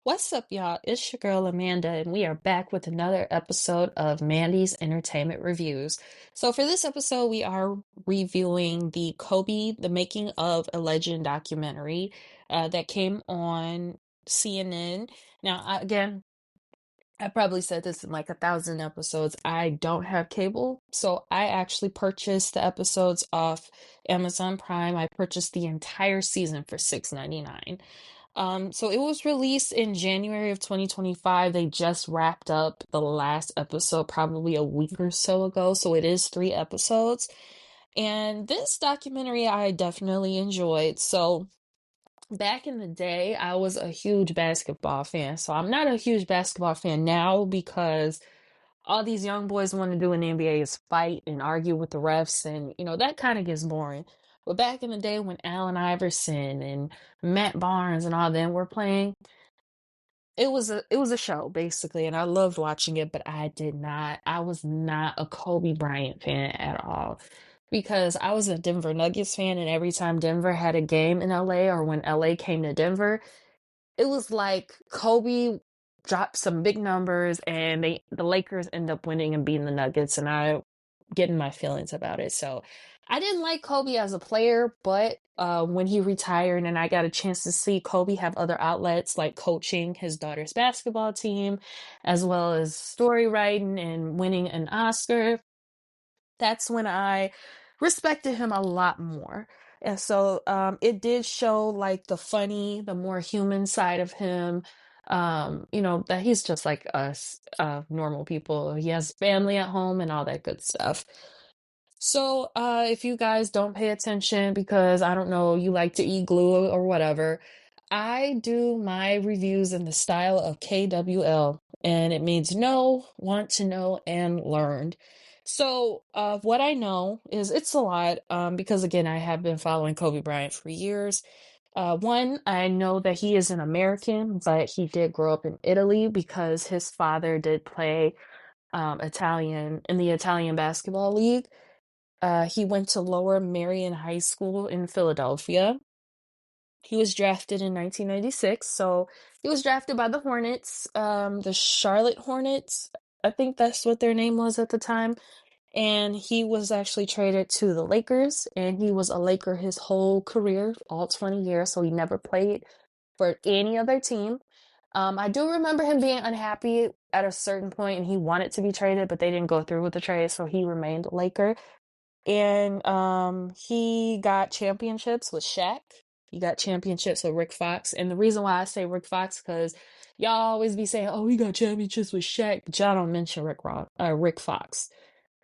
What's up, y'all? It's your girl Amanda, and we are back with another episode of Mandy's Entertainment Reviews. So, for this episode, we are reviewing the Kobe, the Making of a Legend documentary that came on CNN. Now, again, I probably said this in like 1,000 episodes. I don't have cable, so I actually purchased the episodes off Amazon Prime. I purchased the entire season for $6.99. So it was released in January of 2025. They just wrapped up the last episode probably a week or so ago. So it is 3 episodes. And this documentary I definitely enjoyed. So back in the day, I was a huge basketball fan. So I'm not a huge basketball fan now because all these young boys want to do in the NBA is fight and argue with the refs, and that kind of gets boring. But back in the day when Allen Iverson and Matt Barnes and all them were playing, it was a show basically, and I loved watching it. But I was not a Kobe Bryant fan at all because I was a Denver Nuggets fan, and every time Denver had a game in LA or when LA came to Denver, it was like Kobe dropped some big numbers and the Lakers end up winning and beating the Nuggets, and I get in my feelings about it. So I didn't like Kobe as a player, but when he retired and I got a chance to see Kobe have other outlets like coaching his daughter's basketball team, as well as story writing and winning an Oscar, that's when I respected him a lot more. And so it did show like the funny, the more human side of him. That he's just like us, normal people. He has family at home and all that good stuff. So, if you guys don't pay attention because I don't know, you like to eat glue or whatever, I do my reviews in the style of KWL, and it means know, want to know, and learned. So, what I know is it's a lot, because again, I have been following Kobe Bryant for years. One, I know that he is an American, but he did grow up in Italy because his father did play Italian in the Italian basketball league. He went to Lower Merion High School in Philadelphia. He was drafted in 1996, so he was drafted by the Hornets, the Charlotte Hornets. I think that's what their name was at the time. And he was actually traded to the Lakers, and he was a Laker his whole career, all 20 years, so he never played for any other team. I do remember him being unhappy at a certain point, and he wanted to be traded, but they didn't go through with the trade, so he remained a Laker. And he got championships with Shaq. He got championships with Rick Fox. And the reason why I say Rick Fox, because y'all always be saying, "Oh, he got championships with Shaq," but y'all don't mention Rick Fox.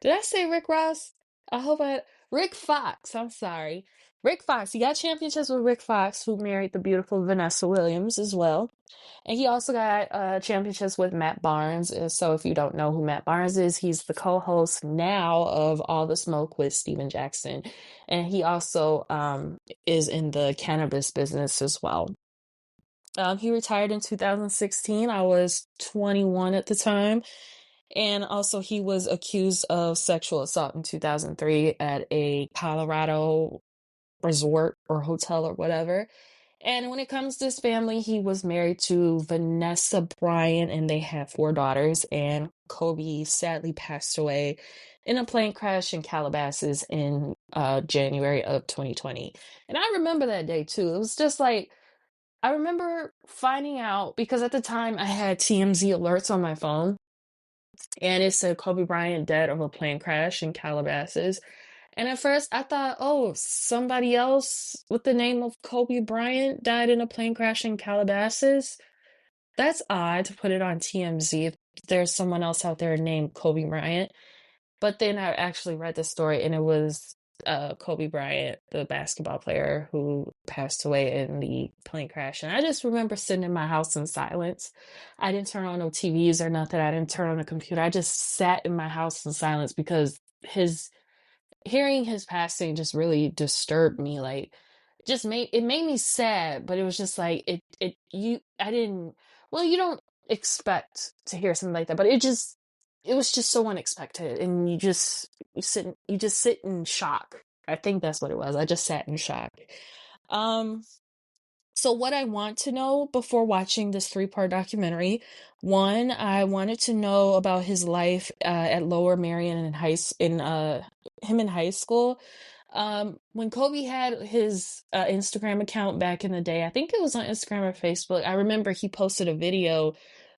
Did I say Rick Ross? I hope I Rick Fox. I'm sorry. Rick Fox. He got championships with Rick Fox, who married the beautiful Vanessa Williams as well. And he also got championships with Matt Barnes. So if you don't know who Matt Barnes is, he's the co-host now of All the Smoke with Steven Jackson. And he also is in the cannabis business as well. He retired in 2016. I was 21 at the time. And also, he was accused of sexual assault in 2003 at a Colorado resort or hotel or whatever. And when it comes to his family, he was married to Vanessa Bryant and they have 4 daughters. And Kobe sadly passed away in a plane crash in Calabasas in January of 2020. And I remember that day too. It was just like, I remember finding out because at the time I had TMZ alerts on my phone and it said Kobe Bryant dead of a plane crash in Calabasas. And at first I thought, oh, somebody else with the name of Kobe Bryant died in a plane crash in Calabasas. That's odd to put it on TMZ if there's someone else out there named Kobe Bryant. But then I actually read the story and it was Kobe Bryant, the basketball player who passed away in the plane crash. And I just remember sitting in my house in silence. I didn't turn on no TVs or nothing. I didn't turn on the computer. I just sat in my house in silence because his hearing his passing just really disturbed me. Like, just made me sad, but it was just like it you I didn't well, you don't expect to hear something like that, but it was just so unexpected, and you just sit in shock. I think that's what it was. I just sat in shock. Um So, what I want to know before watching this three-part documentary, one, I wanted to know about his life at Lower Marion in him in high school. When Kobe had his Instagram account back in the day, I think it was on Instagram or Facebook. I remember he posted a video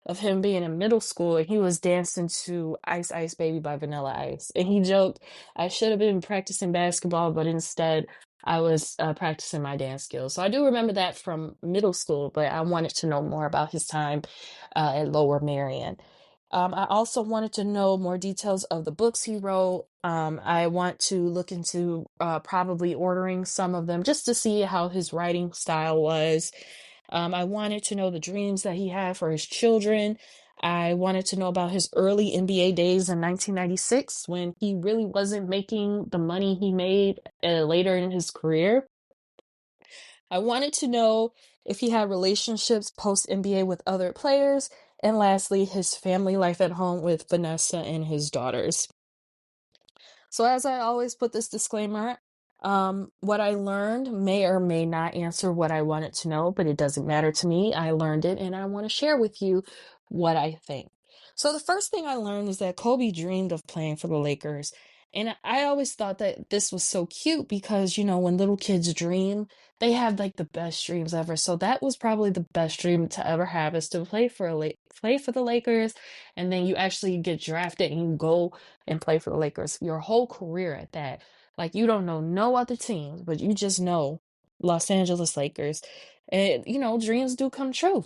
of him being in middle school and he was dancing to Ice Ice Baby by Vanilla Ice. And he joked, I should have been practicing basketball, but instead I was practicing my dance skills. So I do remember that from middle school, but I wanted to know more about his time at Lower Marion. I also wanted to know more details of the books he wrote. I want to look into probably ordering some of them just to see how his writing style was. I wanted to know the dreams that he had for his children. I wanted to know about his early NBA days in 1996 when he really wasn't making the money he made later in his career. I wanted to know if he had relationships post NBA with other players. And lastly, his family life at home with Vanessa and his daughters. So, as I always put this disclaimer, what I learned may or may not answer what I wanted to know, but it doesn't matter to me. I learned it and I want to share with you what I think. So, the first thing I learned is that Kobe dreamed of playing for the Lakers. And I always thought that this was so cute because, when little kids dream, they have like the best dreams ever. So that was probably the best dream to ever have is to play for the Lakers, and then you actually get drafted and you go and play for the Lakers your whole career at that. Like you don't know no other teams, but you just know Los Angeles Lakers. And dreams do come true.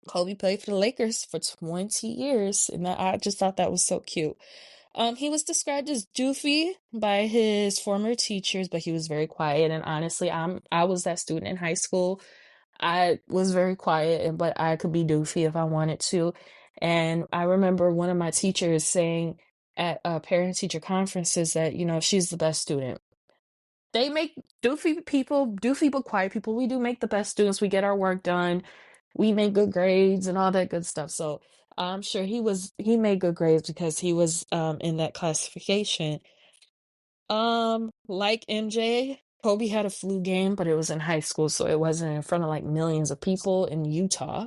Kobe played for the Lakers for 20 years, and I just thought that was so cute. He was described as doofy by his former teachers, but he was very quiet. And honestly, I was that student in high school. I was very quiet, but I could be doofy if I wanted to. And I remember one of my teachers saying at parent-teacher conferences that, she's the best student. They make doofy but quiet people. We do make the best students. We get our work done. We make good grades and all that good stuff. So I'm sure he made good grades because he was in that classification. Like MJ, Kobe had a flu game, but it was in high school, so it wasn't in front of like millions of people in Utah.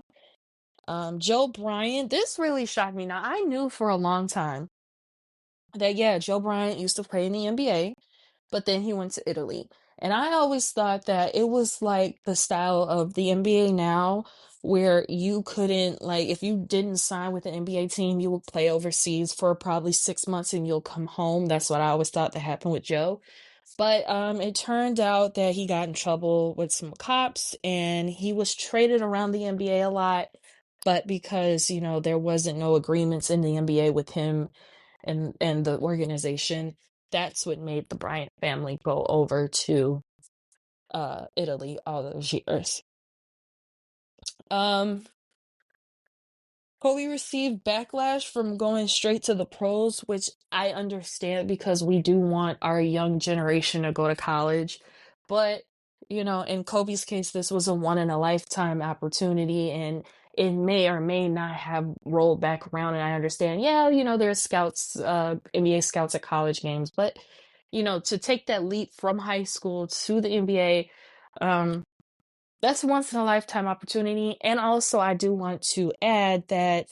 Joe Bryant, this really shocked me. Now, I knew for a long time that, yeah, Joe Bryant used to play in the NBA, but then he went to Italy. And I always thought that it was like the style of the NBA now, where you couldn't, like, if you didn't sign with an NBA team, you would play overseas for probably 6 months and you'll come home. That's what I always thought that happened with Joe. But it turned out that he got in trouble with some cops and he was traded around the NBA a lot. But because, there wasn't no agreements in the NBA with him and the organization, that's what made the Bryant family go over to Italy all those years. Um Kobe received backlash from going straight to the pros, which I understand because we do want our young generation to go to college. But, in Kobe's case, this was a one in a lifetime opportunity and it may or may not have rolled back around. And I understand, yeah, there's scouts, NBA scouts at college games, but, to take that leap from high school to the NBA, um, that's a once in a lifetime opportunity. And also, I do want to add that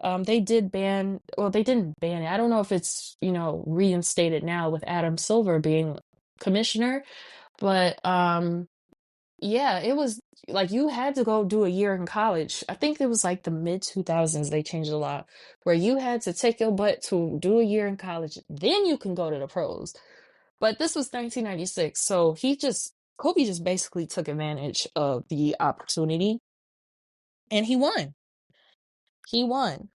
they did they didn't ban it. I don't know if it's, reinstated now with Adam Silver being commissioner, but yeah, it was like you had to go do a year in college. I think it was like the mid 2000s they changed the law where you had to take your butt to do a year in college, then you can go to the pros. But this was 1996, so Kobe just basically took advantage of the opportunity and he won. He won.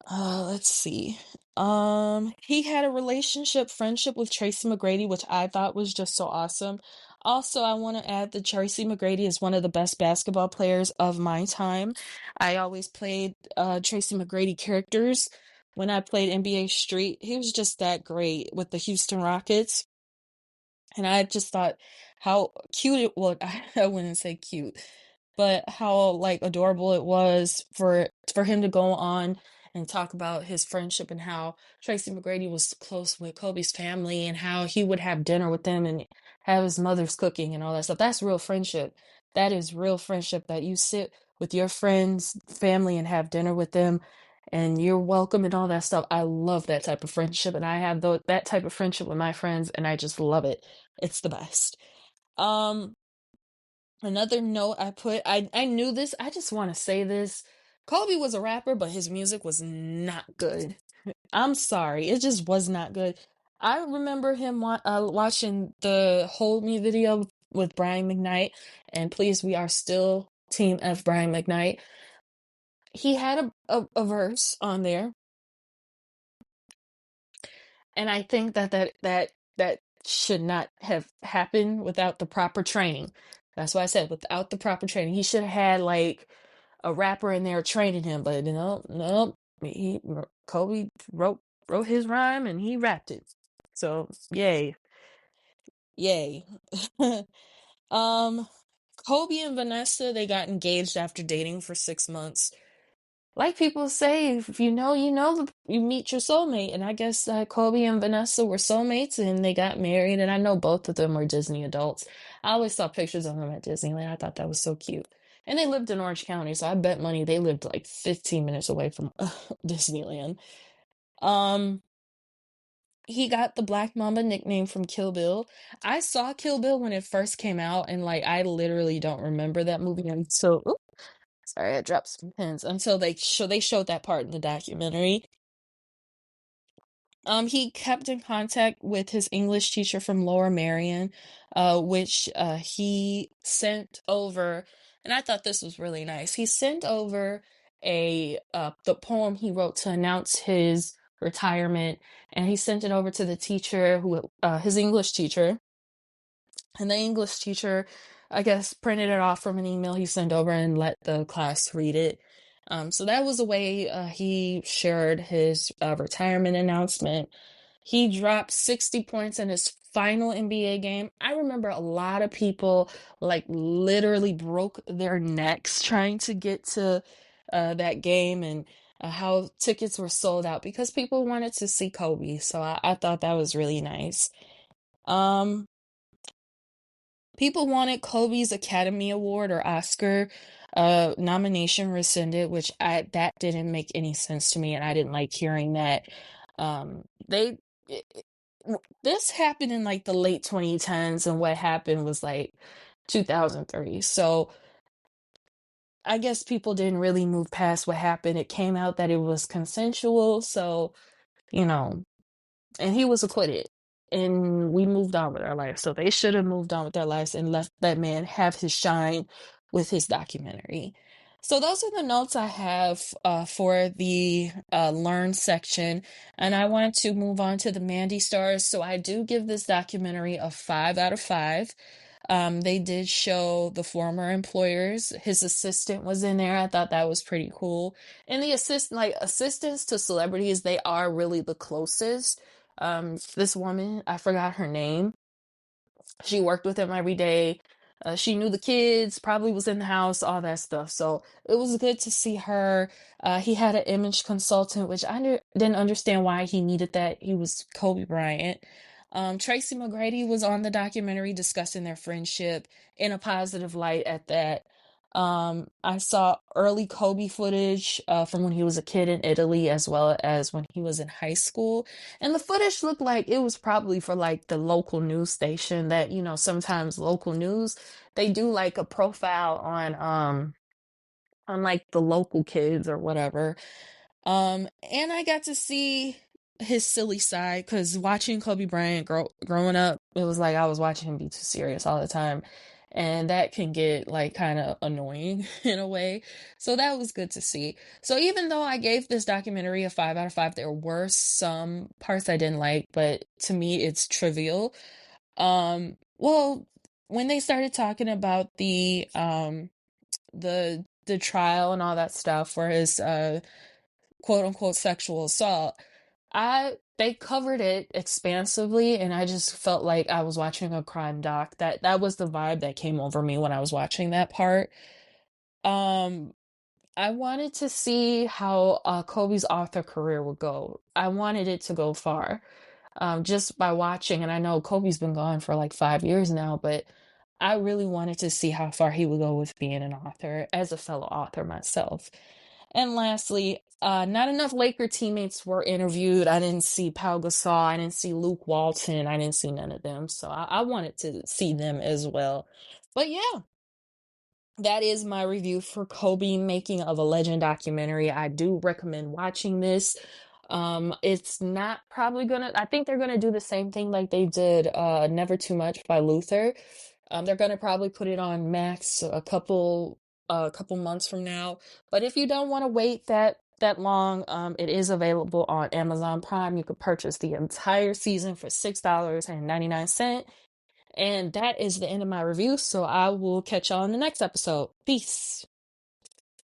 Let's see. He had a friendship with Tracy McGrady, which I thought was just so awesome. Also, I want to add that Tracy McGrady is one of the best basketball players of my time. I always played Tracy McGrady characters when I played NBA Street. He was just that great with the Houston Rockets. And I just thought how cute it was. I wouldn't say cute, but how like adorable it was for him to go on and talk about his friendship and how Tracy McGrady was close with Kobe's family and how he would have dinner with them and have his mother's cooking and all that stuff. That's real friendship. That is real friendship, that you sit with your friends, family, and have dinner with them, and you're welcome and all that stuff. I love that type of friendship, and I have that type of friendship with my friends, and I just love it. It's the best. Um, Another note I put, I knew this. I just want to say this. Kobe was a rapper, but his music was not good. I'm sorry, it just was not good. I remember him watching the Hold Me video with Brian McKnight, and please, we are still Team F Brian McKnight. He had a verse on there, and I think that should not have happened without the proper training. That's why I said without the proper training. He should have had like a rapper in there training him, but no, Kobe wrote his rhyme and he rapped it. So yay, yay. um, Kobe and Vanessa, they got engaged after dating for 6 months. Like people say, if you know, you know, you meet your soulmate. And I guess Kobe and Vanessa were soulmates and they got married. And I know both of them were Disney adults. I always saw pictures of them at Disneyland. I thought that was so cute. And they lived in Orange County, so I bet money they lived like 15 minutes away from Disneyland. Um, he got the Black Mamba nickname from Kill Bill. I saw Kill Bill when it first came out, and like I literally don't remember that movie until sorry, I dropped some pins until they showed that part in the documentary. He kept in contact with his English teacher from Lower Marion, which he sent over, and I thought this was really nice. He sent over the poem he wrote to announce his retirement, and he sent it over to the teacher his English teacher, and the English teacher, I guess, printed it off from an email he sent over and let the class read it. So that was a way he shared his retirement announcement. He dropped 60 points in his final NBA game. I remember a lot of people like literally broke their necks trying to get to that game, and how tickets were sold out because people wanted to see Kobe. So I thought that was really nice. Um, People wanted Kobe's Academy Award or Oscar nomination rescinded, which I that didn't make any sense to me, and I didn't like hearing that. They it, it- this happened in like the late 2010s, and what happened was like 2003. So I guess people didn't really move past what happened. It came out that it was consensual, so you know, and he was acquitted, and we moved on with our life. So they should have moved on with their lives and left that man have his shine with his documentary. So those are the notes I have for the learn section, and I want to move on to the Mandy stars. So I do give this documentary a 5 out of 5. They did show the former employers. His assistant was in there. I thought that was pretty cool. And the assistants to celebrities, they are really the closest. This woman, I forgot her name. She worked with him every day. She knew the kids, probably was in the house, all that stuff. So it was good to see her. He had an image consultant, which didn't understand why he needed that. He was Kobe Bryant. Tracy McGrady was on the documentary discussing their friendship in a positive light at that. I saw early Kobe footage from when he was a kid in Italy as well as when he was in high school. And the footage looked like it was probably for like the local news station that, sometimes local news, they do like a profile on like the local kids or whatever. And I got to see his silly side because watching Kobe Bryant growing up, it was like I was watching him be too serious all the time. And that can get like kind of annoying in a way. So that was good to see. So even though I gave this documentary a 5 out of 5, there were some parts I didn't like, but to me it's trivial. Well, when they started talking about the trial and all that stuff for his quote unquote sexual assault, they covered it expansively, and I just felt like I was watching a crime doc. That was the vibe that came over me when I was watching that part. um I wanted to see how Kobe's author career would go. I wanted it to go far. just by watching. And I know Kobe's been gone for like 5 years now, but I really wanted to see how far he would go with being an author as a fellow author myself. And lastly, not enough Laker teammates were interviewed. I didn't see Pau Gasol. I didn't see Luke Walton. I didn't see none of them. So I wanted to see them as well. But yeah, that is my review for Kobe Making of a Legend documentary. I do recommend watching this. It's not probably gonna, I think they're gonna do the same thing like they did Never Too Much by Luther. They're gonna probably put it on Max a couple months from now. But if you don't want to wait that long, it is available on Amazon Prime. You could purchase the entire season for $6.99. And that is the end of my review. So I will catch y'all in the next episode. Peace.